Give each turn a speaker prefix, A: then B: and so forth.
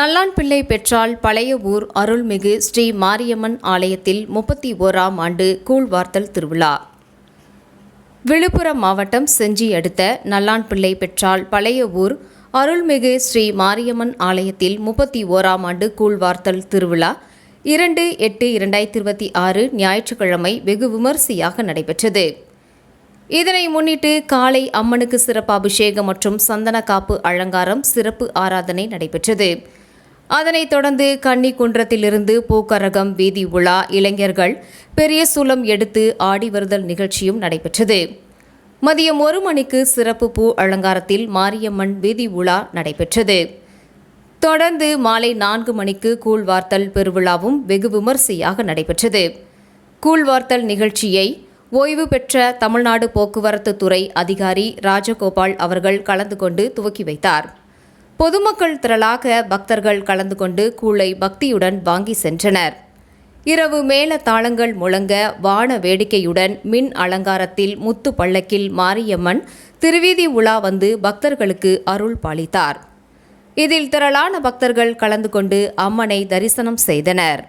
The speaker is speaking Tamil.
A: நல்லான்பிள்ளை பெற்றால் பழைய ஊர் அருள்மிகு ஸ்ரீ மாரியம்மன் ஆலயத்தில் 31ஆம் ஆண்டு கூழ்வார்த்தல் திருவிழா. விழுப்புரம் மாவட்டம் செஞ்சி அடுத்த நல்லான்பிள்ளை பெற்றால் பழைய ஊர் அருள்மிகு ஸ்ரீ மாரியம்மன் ஆலயத்தில் 31ஆம் ஆண்டு கூழ்வார்த்தல் திருவிழா 2/8/2026 ஞாயிற்றுக்கிழமை வெகு விமரிசையாக நடைபெற்றது. இதனை முன்னிட்டு காலை அம்மனுக்கு சிறப்பு அபிஷேகம் மற்றும் சந்தன காப்பு அலங்காரம், சிறப்பு ஆராதனை நடைபெற்றது. அதனைத் தொடர்ந்து கன்னிக்குன்றத்திலிருந்து பூக்கரகம் வீதி உலா, இளைஞர்கள் பெரிய சூலம் எடுத்து ஆடி வருதல் நிகழ்ச்சியும் நடைபெற்றது. மதியம் 1 மணிக்கு சிறப்பு பூ அலங்காரத்தில் மாரியம்மன் வீதி உலா நடைபெற்றது. தொடர்ந்து மாலை 4 மணிக்கு கூழ்வார்த்தல் பெருவிழாவும் வெகு விமரிசையாக நடைபெற்றது. கூழ்வார்த்தல் நிகழ்ச்சியை ஓய்வு பெற்ற தமிழ்நாடு போக்குவரத்து துறை அதிகாரி ராஜகோபால் அவர்கள் கலந்து கொண்டு துவக்கி வைத்தார். பொதுமக்கள் திரளாக பக்தர்கள் கலந்து கொண்டு கூழை பக்தியுடன் வாங்கி சென்றனர். இரவு மேள தாளங்கள் முழங்க வான வேடிக்கையுடன் மின் அலங்காரத்தில் முத்து பல்லக்கில் மாரியம்மன் திருவீதி உலா வந்து பக்தர்களுக்கு அருள் பாலித்தார். இதில் திரளான பக்தர்கள் கலந்து கொண்டு அம்மனை தரிசனம் செய்தனர்.